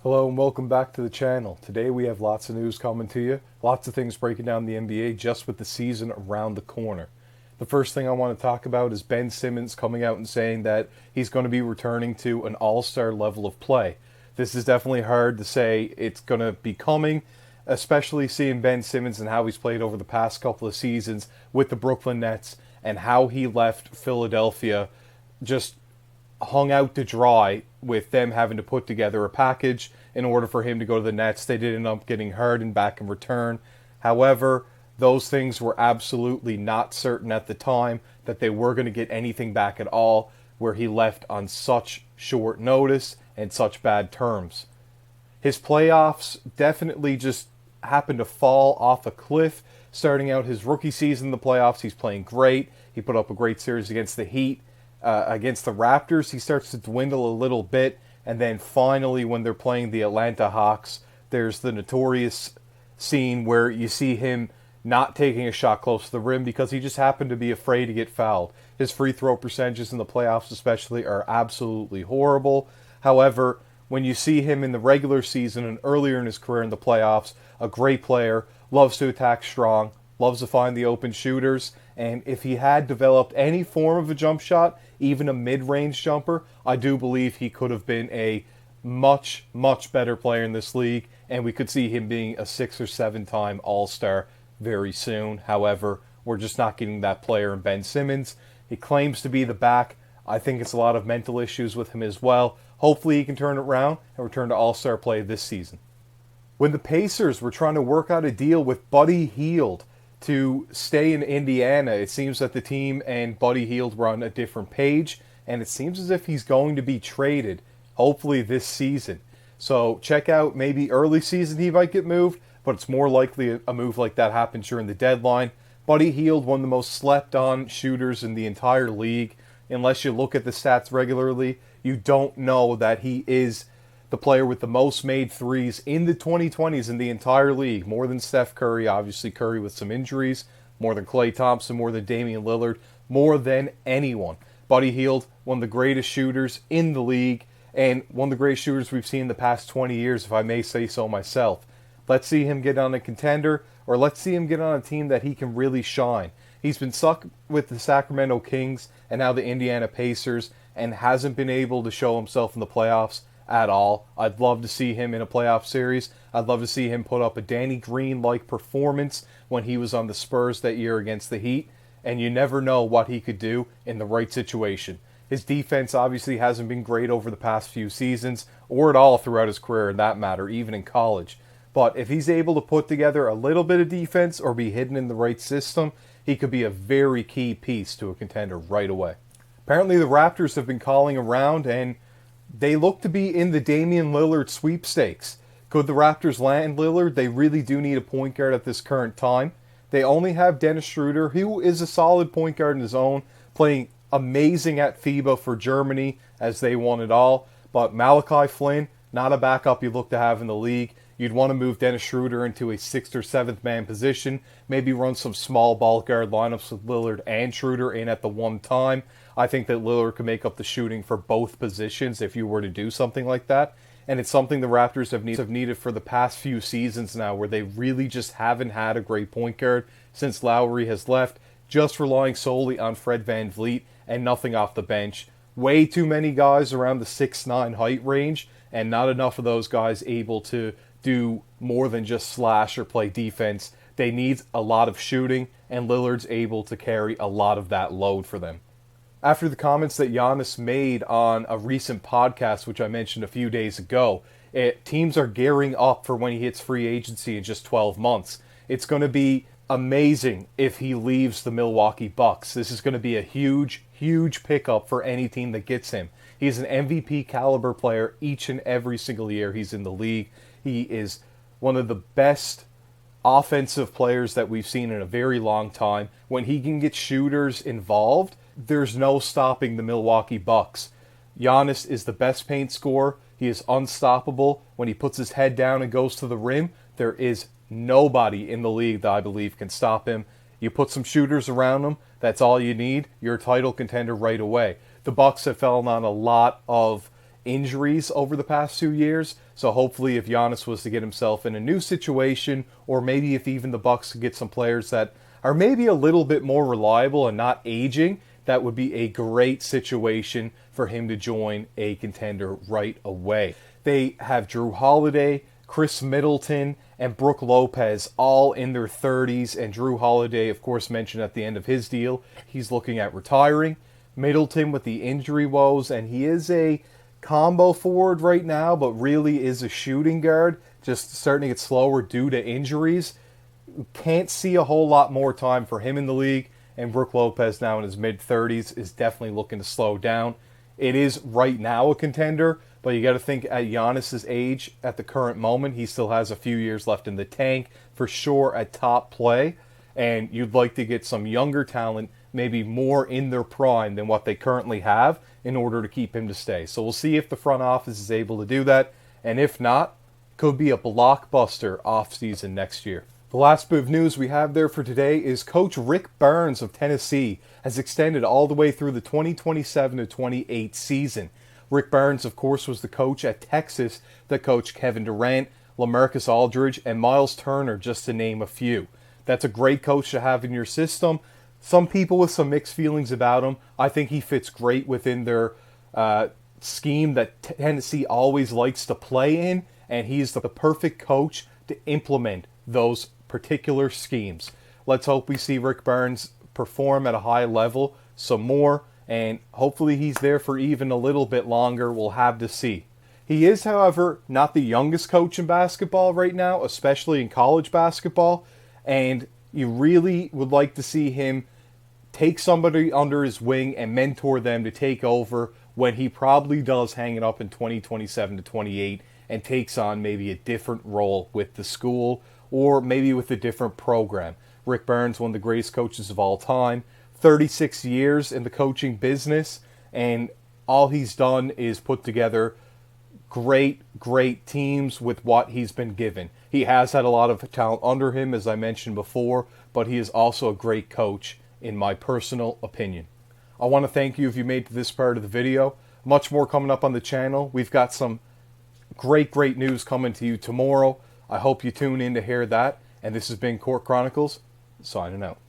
Hello and welcome back to the channel. Today we have lots of news coming to you, lots of things breaking down the NBA just with the season around the corner. The first thing I want to talk about is Ben Simmons coming out and saying that he's going to be returning to an all-star level of play. This is definitely hard to say it's going to be coming, especially seeing Ben Simmons and how he's played over the past couple of seasons with the Brooklyn Nets and how he left Philadelphia just hung out to dry with them having to put together a package in order for him to go to the Nets. They did end up getting Harden back in return. However, those things were absolutely not certain at the time that they were going to get anything back at all, where he left on such short notice and such bad terms. His playoffs definitely just happened to fall off a cliff. Starting out his rookie season in the playoffs, he's playing great. He put up a great series against the Heat. Against the Raptors, he starts to dwindle a little bit, and then finally, when they're playing the Atlanta Hawks, there's the notorious scene where you see him not taking a shot close to the rim because he just happened to be afraid to get fouled. His free throw percentages in the playoffs, especially, are absolutely horrible. However, when you see him in the regular season and earlier in his career in the playoffs, a great player, loves to attack strong, loves to find the open shooters, and if he had developed any form of a jump shot, even a mid-range jumper, I do believe he could have been a much, much better player in this league, and we could see him being a 6 or 7-time All-Star very soon. However, we're just not getting that player in Ben Simmons. He claims to be the back. I think it's a lot of mental issues with him as well. Hopefully he can turn it around and return to All-Star play this season. When the Pacers were trying to work out a deal with Buddy Hield to stay in Indiana, it seems that the team and Buddy Hield were on a different page, and it seems as if he's going to be traded, hopefully this season. So check out, maybe early season he might get moved, but it's more likely a move like that happens during the deadline. Buddy Hield, one of the most slept on shooters in the entire league. Unless you look at the stats regularly, you don't know that he is the player with the most made threes in the 2020s in the entire league. More than Steph Curry, obviously Curry with some injuries, more than Klay Thompson, more than Damian Lillard, more than anyone. Buddy Hield, one of the greatest shooters in the league, and one of the greatest shooters we've seen in the past 20 years, if I may say so myself. Let's see him get on a contender, or let's see him get on a team that he can really shine. He's been stuck with the Sacramento Kings and now the Indiana Pacers, and hasn't been able to show himself in the playoffs at all. I'd love to see him in a playoff series. I'd love to see him put up a Danny Green-like performance when he was on the Spurs that year against the Heat, and you never know what he could do in the right situation. His defense obviously hasn't been great over the past few seasons, or at all throughout his career in that matter, even in college. But if he's able to put together a little bit of defense or be hidden in the right system, he could be a very key piece to a contender right away. Apparently the Raptors have been calling around, and they look to be in the Damian Lillard sweepstakes. Could the Raptors land Lillard? They really do need a point guard at this current time. They only have Dennis Schroeder, who is a solid point guard in his own, playing amazing at FIBA for Germany as they won it all. But Malachi Flynn, not a backup you look to have in the league. You'd want to move Dennis Schroeder into a 6th or 7th man position, maybe run some small ball guard lineups with Lillard and Schroeder in at the one time. I think that Lillard could make up the shooting for both positions if you were to do something like that. And it's something the Raptors have needed for the past few seasons now, where they really just haven't had a great point guard since Lowry has left, just relying solely on Fred VanVleet and nothing off the bench. Way too many guys around the 6'9" height range, and not enough of those guys able to do more than just slash or play defense. They need a lot of shooting, and Lillard's able to carry a lot of that load for them. After the comments that Giannis made on a recent podcast, which I mentioned a few days ago, teams are gearing up for when he hits free agency in just 12 months. It's going to be amazing if he leaves the Milwaukee Bucks. This is going to be a huge, huge pickup for any team that gets him. He's an MVP caliber player each and every single year he's in the league. He is one of the best offensive players that we've seen in a very long time. When he can get shooters involved, there's no stopping the Milwaukee Bucks. Giannis is the best paint scorer. He is unstoppable. When he puts his head down and goes to the rim, there is nobody in the league that I believe can stop him. You put some shooters around him, that's all you need. You're a title contender right away. The Bucks have fallen on a lot of injuries over the past 2 years, So hopefully if Giannis was to get himself in a new situation, or maybe if even the Bucks could get some players that are maybe a little bit more reliable and not aging, that would be a great situation for him to join a contender right away. They have Drew Holiday, Chris Middleton, and Brook Lopez all in their 30s. And Drew Holiday, of course, mentioned at the end of his deal, he's looking at retiring. Middleton with the injury woes, and he is a combo forward right now, but really is a shooting guard, just starting to get slower due to injuries. Can't see a whole lot more time for him in the league, and Brook Lopez, now in his mid-30s, is definitely looking to slow down. It is right now a contender, but you got to think at Giannis's age, at the current moment, he still has a few years left in the tank, for sure at top play, and you'd like to get some younger talent, maybe more in their prime than what they currently have, in order to keep him to stay. So we'll see if the front office is able to do that, and if not, could be a blockbuster offseason next year. The last bit of news we have there for today is Coach Rick Barnes of Tennessee has extended all the way through the 2027 to 28 season. Rick Barnes, of course, was the coach at Texas that coached Kevin Durant, LaMarcus Aldridge, and Miles Turner, just to name a few. That's a great coach to have in your system. Some people with some mixed feelings about him. I think he fits great within their scheme that Tennessee always likes to play in, and he's the perfect coach to implement those particular schemes. Let's hope we see Rick Barnes perform at a high level some more, and hopefully he's there for even a little bit longer. We'll have to see. He is, however, not the youngest coach in basketball right now, especially in college basketball, and you really would like to see him take somebody under his wing and mentor them to take over when he probably does hang it up in 2027 to 28 and takes on maybe a different role with the school or maybe with a different program. Rick Barnes, one of the greatest coaches of all time, 36 years in the coaching business, and all he's done is put together great teams with what he's been given. He has had a lot of talent under him, as I mentioned before, but he is also a great coach, in my personal opinion. I want to thank you if you made it to this part of the video. Much more coming up on the channel. We've got some great news coming to you tomorrow. I hope you tune in to hear that. And this has been Court Chronicles, signing out.